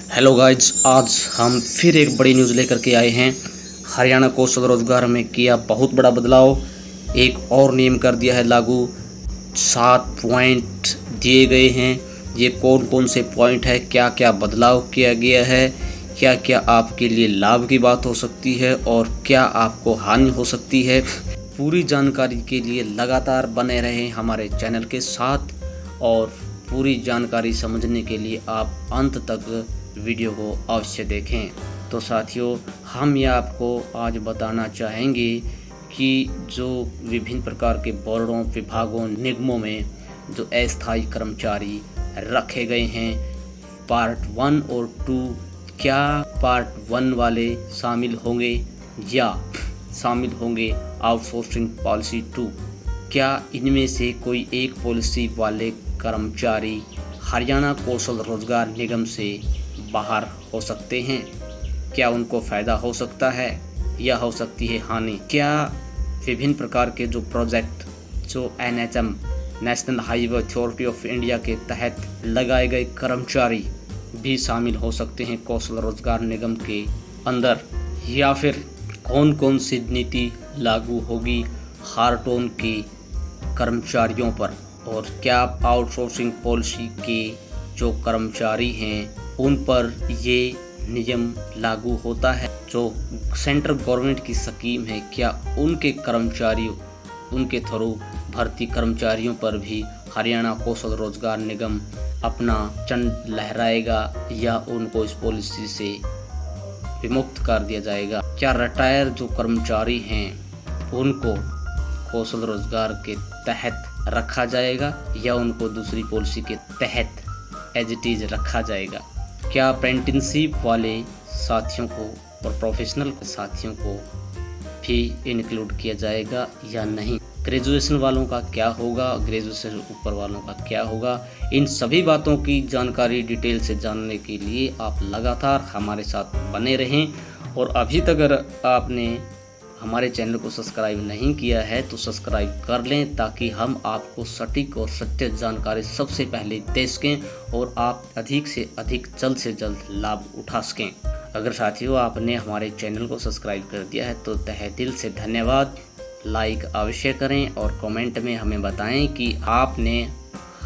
Hello guys, आज हम फिर एक बड़ी न्यूज़ लेकर के आए हैं। हरियाणा कौशल रोजगार में किया बहुत बड़ा बदलाव। एक और नियम कर दिया है लागू। 7 पॉइंट दिए गए हैं। ये कौन कौन से पॉइंट है, क्या क्या बदलाव किया गया है, क्या क्या आपके लिए लाभ की बात हो सकती है और क्या आपको हानि हो सकती है, पूरी जानकारी के लिए लगातार बने रहें हमारे चैनल के साथ। और पूरी जानकारी समझने के लिए आप अंत तक वीडियो को अवश्य देखें। तो साथियों, हम ये आपको आज बताना चाहेंगे कि जो विभिन्न प्रकार के बोर्डों, विभागों, निगमों में जो अस्थायी कर्मचारी रखे गए हैं, पार्ट 1 और 2, क्या पार्ट 1 वाले शामिल होंगे या शामिल होंगे आउटसोर्सिंग पॉलिसी 2। क्या इनमें से कोई एक पॉलिसी वाले कर्मचारी हरियाणा कौशल रोजगार निगम से बाहर हो सकते हैं? क्या उनको फ़ायदा हो सकता है या हो सकती है हानि? क्या विभिन्न प्रकार के जो प्रोजेक्ट जो NHM, national highway authority of India के तहत लगाए गए कर्मचारी भी शामिल हो सकते हैं कौशल रोजगार निगम के अंदर? या फिर कौन कौन सी नीति लागू होगी हार्टोन के कर्मचारियों पर? और क्या आउटसोर्सिंग पॉलिसी के जो कर्मचारी हैं उन पर ये नियम लागू होता है? जो सेंट्रल गवर्नमेंट की स्कीम है, क्या उनके कर्मचारियों, उनके थ्रू भर्ती कर्मचारियों पर भी हरियाणा कौशल रोजगार निगम अपना झंडा लहराएगा या उनको इस पॉलिसी से विमुक्त कर दिया जाएगा? क्या रिटायर जो कर्मचारी हैं उनको कौशल रोजगार के तहत रखा जाएगा या उनको दूसरी पॉलिसी के तहत एज इट इज रखा जाएगा? क्या अप्रेंटिसशिप वाले साथियों को और प्रोफेशनल साथियों को भी इंक्लूड किया जाएगा या नहीं? ग्रेजुएशन वालों का क्या होगा, ग्रेजुएशन ऊपर वालों का क्या होगा? इन सभी बातों की जानकारी डिटेल से जानने के लिए आप लगातार हमारे साथ बने रहें। और अभी तक अगर आपने हमारे चैनल को सब्सक्राइब नहीं किया है तो सब्सक्राइब कर लें, ताकि हम आपको सटीक और सत्य जानकारी सबसे पहले दे सकें और आप अधिक से अधिक जल्द से जल्द लाभ उठा सकें। अगर साथियों आपने हमारे चैनल को सब्सक्राइब कर दिया है तो तहे दिल से धन्यवाद। लाइक अवश्य करें और कमेंट में हमें बताएं कि आपने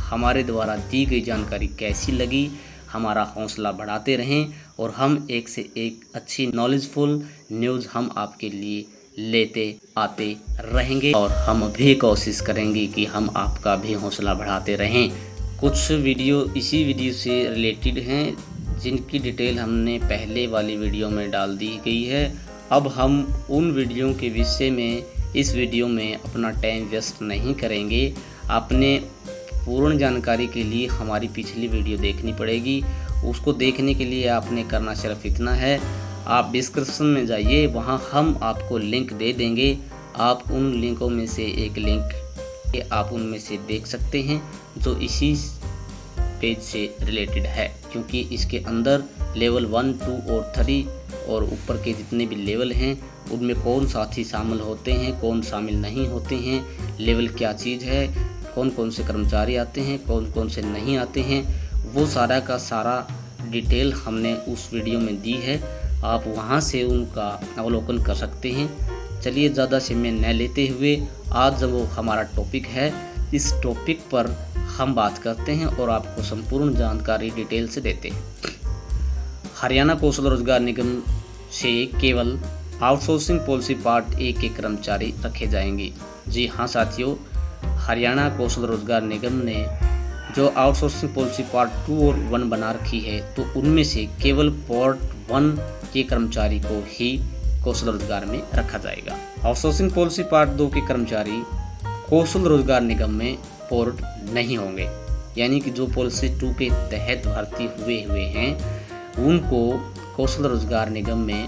हमारे द्वारा दी गई जानकारी कैसी लगी। हमारा हौसला बढ़ाते रहें और हम एक से एक अच्छी नॉलेजफुल न्यूज़ हम आपके लिए लेते आते रहेंगे और हम भी कोशिश करेंगे कि हम आपका भी हौसला बढ़ाते रहें। कुछ वीडियो इसी वीडियो से रिलेटेड हैं जिनकी डिटेल हमने पहले वाली वीडियो में डाल दी गई है। अब हम उन वीडियो के विषय में इस वीडियो में अपना टाइम वेस्ट नहीं करेंगे। आपने पूर्ण जानकारी के लिए हमारी पिछली वीडियो देखनी पड़ेगी। उसको देखने के लिए आपने करना सिर्फ इतना है, आप डिस्क्रिप्शन में जाइए, वहाँ हम आपको लिंक दे देंगे। आप उन लिंकों में से एक लिंक आप उनमें से देख सकते हैं जो इसी पेज से रिलेटेड है, क्योंकि इसके अंदर लेवल 1, 2 और 3 और ऊपर के जितने भी लेवल हैं उनमें कौन साथी शामिल होते हैं, कौन शामिल नहीं होते हैं, लेवल क्या चीज़ है, कौन कौन से कर्मचारी आते हैं, कौन कौन से नहीं आते हैं, वो सारा का सारा डिटेल हमने उस वीडियो में दी है। आप वहां से उनका अवलोकन कर सकते हैं। चलिए ज़्यादा समय न लेते हुए आज जब वो हमारा टॉपिक है, इस टॉपिक पर हम बात करते हैं और आपको संपूर्ण जानकारी डिटेल से देते हैं। हरियाणा कौशल रोजगार निगम से केवल आउटसोर्सिंग पॉलिसी पार्ट 1 के कर्मचारी रखे जाएंगे। जी हाँ साथियों, हरियाणा कौशल रोजगार निगम ने जो आउटसोर्सिंग पॉलिसी पार्ट 2 और 1 बना रखी है, तो उनमें से केवल पार्ट 1 के कर्मचारी को ही कौशल रोजगार में रखा जाएगा। आउटसोर्सिंग पॉलिसी पार्ट 2 के कर्मचारी कौशल रोजगार निगम में पोर्ट नहीं होंगे, यानी कि जो पॉलिसी 2 के तहत भर्ती हुए हैं उनको कौशल रोजगार निगम में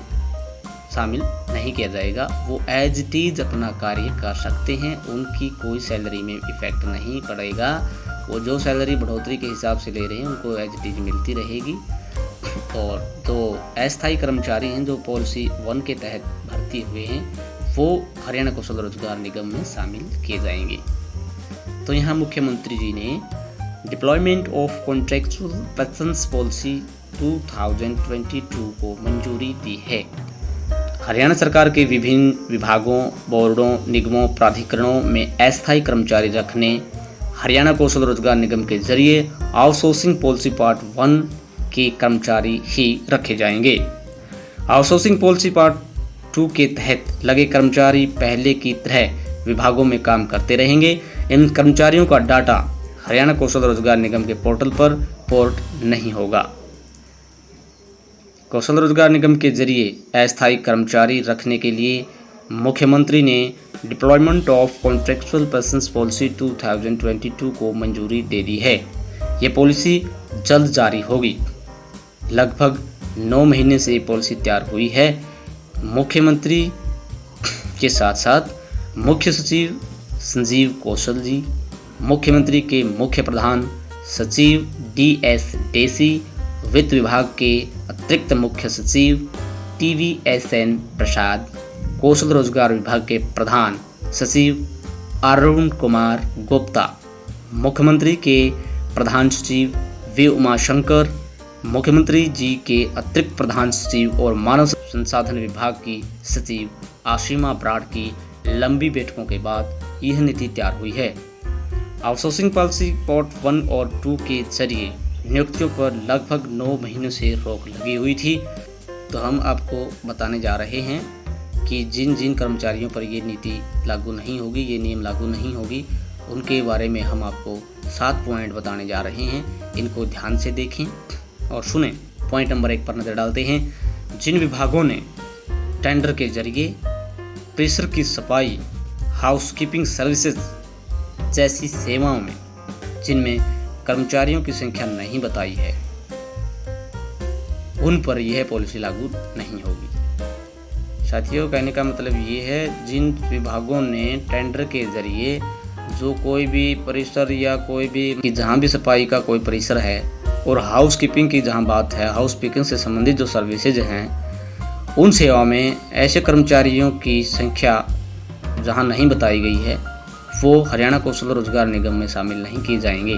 शामिल नहीं किया जाएगा। वो एज इट इज अपना कार्य कर सकते हैं, उनकी कोई सैलरी में इफेक्ट नहीं पड़ेगा। वो जो सैलरी बढ़ोतरी के हिसाब से ले रहे हैं उनको एज इट इज मिलती रहेगी। और जो अस्थायी कर्मचारी हैं जो पॉलिसी 1 के तहत भर्ती हुए हैं वो हरियाणा कौशल रोजगार निगम में शामिल किए जाएंगे। तो यहाँ मुख्यमंत्री जी ने deployment of contractual persons policy 2022 को मंजूरी दी है। हरियाणा सरकार के विभिन्न विभागों, बोर्डों, निगमों, प्राधिकरणों में अस्थायी कर्मचारी रखने हरियाणा कौशल रोजगार निगम के जरिए आउटसोर्सिंग पॉलिसी पार्ट 1 के कर्मचारी ही रखे जाएंगे। आउटसोर्सिंग पॉलिसी पार्ट 2 के तहत लगे कर्मचारी पहले की तरह विभागों में काम करते रहेंगे। इन कर्मचारियों का डाटा हरियाणा कौशल रोजगार निगम के पोर्टल पर पोर्ट नहीं होगा। कौशल रोजगार निगम के जरिए अस्थायी कर्मचारी रखने के लिए मुख्यमंत्री ने deployment of contractual persons policy 2022 को मंजूरी दे दी है। ये पॉलिसी जल्द जारी होगी। लगभग 9 महीने से ये पॉलिसी तैयार हुई है। मुख्यमंत्री के साथ साथ मुख्य सचिव संजीव कौशल जी, मुख्यमंत्री के मुख्य प्रधान सचिव DS डेसी, वित्त विभाग के अतिरिक्त मुख्य सचिव TVSN प्रसाद, कौशल रोजगार विभाग के प्रधान सचिव अरुण कुमार गुप्ता, मुख्यमंत्री के प्रधान सचिव V उमाशंकर, मुख्यमंत्री जी के अतिरिक्त प्रधान सचिव और मानव संसाधन विभाग की सचिव आशिमा ब्राड की लंबी बैठकों के बाद यह नीति तैयार हुई है। आउटसोर्सिंग पॉलिसी पार्ट 1 और 2 के जरिए नियुक्तियों पर लगभग 9 महीनों से रोक लगी हुई थी। तो हम आपको बताने जा रहे हैं कि जिन जिन कर्मचारियों पर ये नीति लागू नहीं होगी, ये नियम लागू नहीं होगी, उनके बारे में हम आपको 7 पॉइंट बताने जा रहे हैं। इनको ध्यान से देखें और सुनें। पॉइंट नंबर 1 पर नज़र डालते हैं। जिन विभागों ने टेंडर के जरिए प्रेशर की सफाई, हाउसकीपिंग सर्विसेज जैसी सेवाओं में जिनमें कर्मचारियों की संख्या नहीं बताई है, उन पर यह पॉलिसी लागू नहीं होगी। साथियों, कहने का मतलब ये है, जिन विभागों ने टेंडर के जरिए जो कोई भी परिसर या कोई भी जहाँ भी सफाई का कोई परिसर है और हाउसकीपिंग की जहाँ बात है, हाउसकीपिंग से संबंधित जो सर्विसेज हैं, उन सेवाओं में ऐसे कर्मचारियों की संख्या जहां नहीं बताई गई है, वो हरियाणा कौशल रोजगार निगम में शामिल नहीं किए जाएंगे।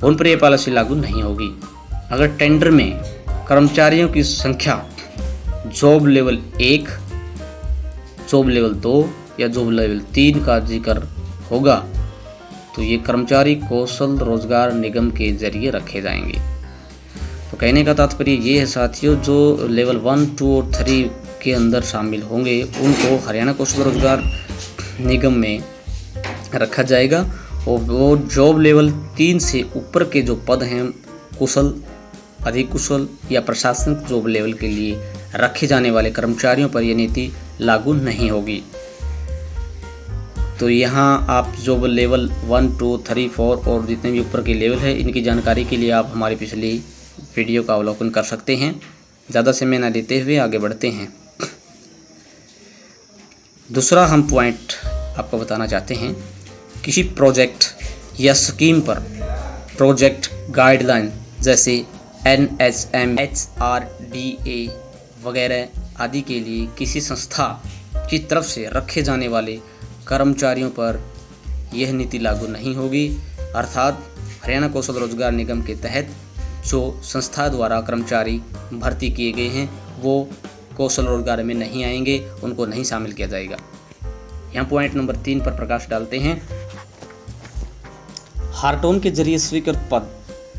उन पर यह पॉलिसी लागू नहीं होगी। अगर टेंडर में कर्मचारियों की संख्या जॉब लेवल 1, जॉब लेवल 2 या जॉब लेवल 3 का जिक्र होगा तो ये कर्मचारी कौशल रोजगार निगम के जरिए रखे जाएंगे। तो कहने का तात्पर्य ये है साथियों, जो लेवल 1, 2 और 3 के अंदर शामिल होंगे उनको हरियाणा कौशल रोजगार निगम में रखा जाएगा। और वो जॉब लेवल 3 से ऊपर के जो पद हैं, कुशल, अधिक कुशल या प्रशासनिक जॉब लेवल के लिए रखे जाने वाले कर्मचारियों पर यह नीति लागू नहीं होगी। तो यहाँ आप जॉब लेवल 1, 2, 3, 4 और जितने भी ऊपर के लेवल है, इनकी जानकारी के लिए आप हमारी पिछली वीडियो का अवलोकन कर सकते हैं। ज़्यादा समय न लेते हुए आगे बढ़ते हैं। दूसरा हम पॉइंट आपको बताना चाहते हैं, किसी प्रोजेक्ट या स्कीम पर प्रोजेक्ट गाइडलाइन जैसे NHM, HRDA वगैरह आदि के लिए किसी संस्था की तरफ से रखे जाने वाले कर्मचारियों पर यह नीति लागू नहीं होगी। अर्थात हरियाणा कौशल रोजगार निगम के तहत जो संस्था द्वारा कर्मचारी भर्ती किए गए हैं वो कौशल रोजगार में नहीं आएंगे, उनको नहीं शामिल किया जाएगा। यहाँ पॉइंट नंबर 3 पर प्रकाश डालते हैं। हार्टोन के जरिए स्वीकृत पद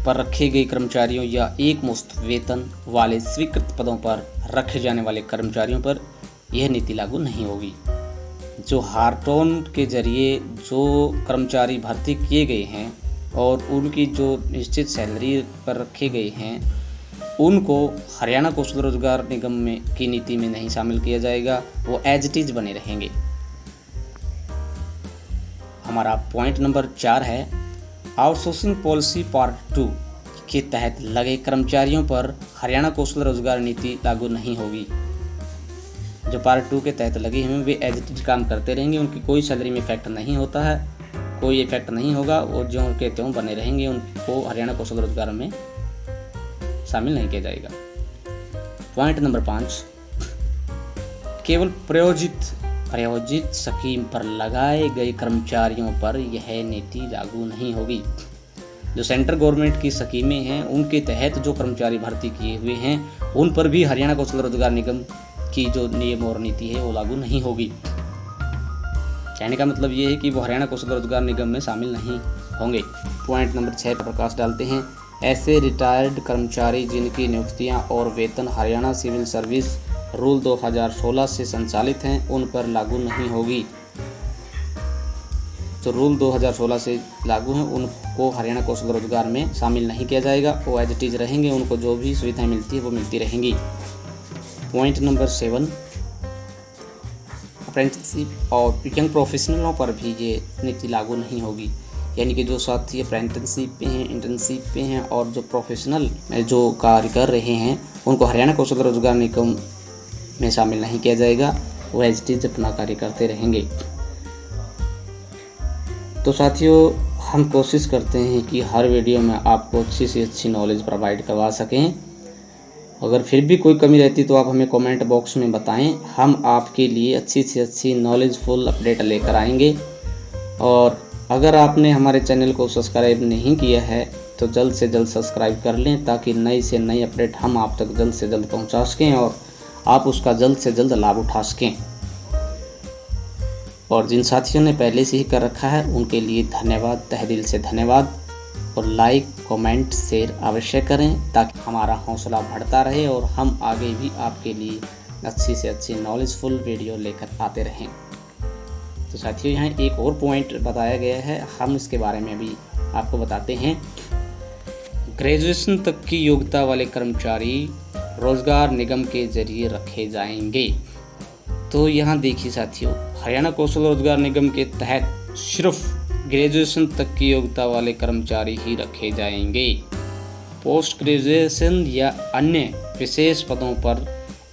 पर रखे गए कर्मचारियों या एक मुश्त वेतन वाले स्वीकृत पदों पर रखे जाने वाले कर्मचारियों पर यह नीति लागू नहीं होगी। जो हार्टोन के जरिए जो कर्मचारी भर्ती किए गए हैं और उनकी जो निश्चित सैलरी पर रखे गए हैं, उनको हरियाणा कौशल रोजगार निगम में की नीति में नहीं शामिल किया जाएगा, वो एज इट इज बने रहेंगे। हमारा पॉइंट नंबर 4 है, आउटसोर्सिंग पॉलिसी पार्ट 2 के तहत लगे कर्मचारियों पर हरियाणा कौशल रोजगार नीति लागू नहीं होगी। जो पार्ट 2 के तहत लगे हैं वे एज इट इज काम करते रहेंगे, उनकी कोई सैलरी में इफेक्ट नहीं होता है, कोई इफेक्ट नहीं होगा, वो जो के त्यों बने रहेंगे, उनको हरियाणा कौशल रोजगार में शामिल नहीं किया जाएगा। पॉइंट नंबर 5, केवल प्रायोजित स्कीम पर लगाए गए कर्मचारियों पर यह नीति लागू नहीं होगी। जो सेंट्रल गवर्नमेंट की स्कीमें हैं उनके तहत जो कर्मचारी भर्ती किए हुए हैं उन पर भी हरियाणा कौशल रोजगार निगम की जो नियम और नीति है वो लागू नहीं होगी। कहने का मतलब ये है कि वो हरियाणा कौशल रोजगार निगम में शामिल नहीं होंगे। पॉइंट नंबर 6 पर प्रकाश डालते हैं। ऐसे रिटायर्ड कर्मचारी जिनकी नियुक्तियां और वेतन हरियाणा सिविल सर्विस रूल 2016 से संचालित हैं उन पर लागू नहीं होगी। जो रूल 2016 से लागू हैं उनको हरियाणा कौशल रोजगार में शामिल नहीं किया जाएगा। वो एज इट इज रहेंगे, उनको जो भी सुविधाएं मिलती है वो मिलती रहेंगी। पॉइंट नंबर 7, अप्रेंटिसशिप और यंग प्रोफेशनलों पर भी ये नीति लागू नहीं होगी। यानी कि जो साथी अप्रेंटिसशिप पे हैं, इंटर्नशिप पे हैं और जो प्रोफेशनल जो कार्य कर रहे हैं उनको हरियाणा कौशल रोजगार निगम में शामिल नहीं किया जाएगा। वो एज इट इज अपना कार्य करते रहेंगे। तो साथियों, हम कोशिश करते हैं कि हर वीडियो में आपको अच्छी से अच्छी नॉलेज प्रोवाइड करवा सकें। अगर फिर भी कोई कमी रहती तो आप हमें कमेंट बॉक्स में बताएं। हम आपके लिए अच्छी से अच्छी नॉलेजफुल अपडेट लेकर आएंगे। और अगर आपने हमारे चैनल को सब्सक्राइब नहीं किया है तो जल्द से जल्द सब्सक्राइब कर लें, ताकि नई से नई अपडेट हम आप तक जल्द से जल्द पहुंचा सकें और आप उसका जल्द से जल्द लाभ उठा सकें। और जिन साथियों ने पहले से ही कर रखा है उनके लिए धन्यवाद, तहे दिल से धन्यवाद। और लाइक, कमेंट, शेयर अवश्य करें ताकि हमारा हौसला बढ़ता रहे और हम आगे भी आपके लिए अच्छी से अच्छी नॉलेजफुल वीडियो लेकर आते रहें। तो साथियों, यहाँ एक और पॉइंट बताया गया है, हम इसके बारे में भी आपको बताते हैं। ग्रेजुएशन तक की योग्यता वाले कर्मचारी रोजगार निगम के जरिए रखे जाएंगे। तो यहाँ देखिए साथियों, हरियाणा कौशल रोजगार निगम के तहत सिर्फ ग्रेजुएशन तक की योग्यता वाले कर्मचारी ही रखे जाएंगे। पोस्ट ग्रेजुएशन या अन्य विशेष पदों पर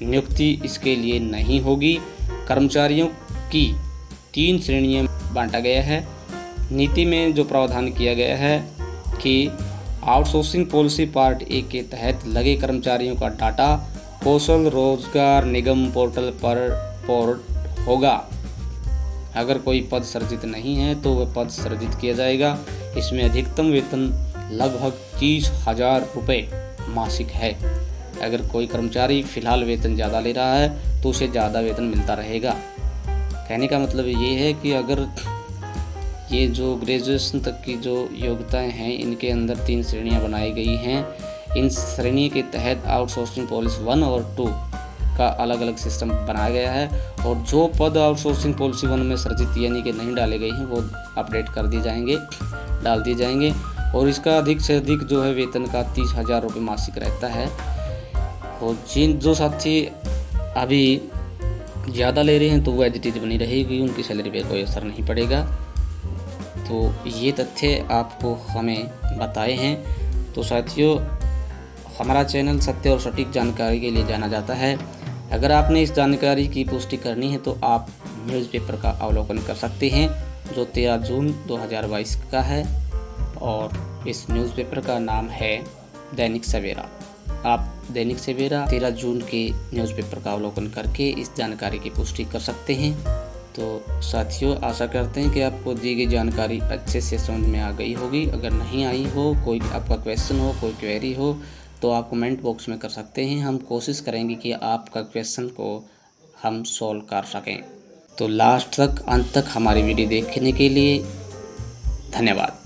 नियुक्ति इसके लिए नहीं होगी। कर्मचारियों की 3 श्रेणियां बांटा गया है। नीति में जो प्रावधान किया गया है कि आउटसोर्सिंग पॉलिसी पार्ट 1 के तहत लगे कर्मचारियों का डाटा कौशल रोजगार निगम पोर्टल पर पोर्ट होगा। अगर कोई पद सृजित नहीं है तो वह पद सृजित किया जाएगा। इसमें अधिकतम वेतन लगभग 30,000 रुपये मासिक है। अगर कोई कर्मचारी फिलहाल वेतन ज़्यादा ले रहा है तो उसे ज़्यादा वेतन मिलता रहेगा। कहने का मतलब ये है कि अगर ये जो ग्रेजुएशन तक की जो योग्यताएं हैं इनके अंदर 3 श्रेणियां बनाई गई हैं। इन श्रेणी के तहत आउटसोर्सिंग पॉलिसी 1 और 2 का अलग अलग सिस्टम बनाया गया है। और जो पद आउटसोर्सिंग पॉलिसी 1 में सृजित यानी कि नहीं डाले गए हैं वो अपडेट कर दिए जाएंगे, डाल दिए जाएंगे। और इसका अधिक से अधिक जो है वेतन का 30,000 रुपये मासिक रहता है। और जो साथी अभी ज़्यादा ले रहे हैं तो वो एज इट इज बनी रहेगी, उनकी सैलरी पे कोई असर नहीं पड़ेगा। तो ये तथ्य आपको हमें बताए हैं। तो साथियों, हमारा चैनल सत्य और सटीक जानकारी के लिए जाना जाता है। अगर आपने इस जानकारी की पुष्टि करनी है तो आप न्यूज़पेपर का अवलोकन कर सकते हैं जो 13 जून 2022 का है। और इस न्यूज़पेपर का नाम है दैनिक सवेरा। आप दैनिक सवेरा 13 जून के न्यूज़पेपर का अवलोकन करके इस जानकारी की पुष्टि कर सकते हैं। तो साथियों, आशा करते हैं कि आपको दी गई जानकारी अच्छे से समझ में आ गई होगी। अगर नहीं आई हो, कोई आपका क्वेश्चन हो, कोई क्वेरी हो तो आप कमेंट बॉक्स में कर सकते हैं। हम कोशिश करेंगे कि आपका क्वेश्चन को हम सॉल्व कर सकें। तो लास्ट तक, अंत तक हमारी वीडियो देखने के लिए धन्यवाद।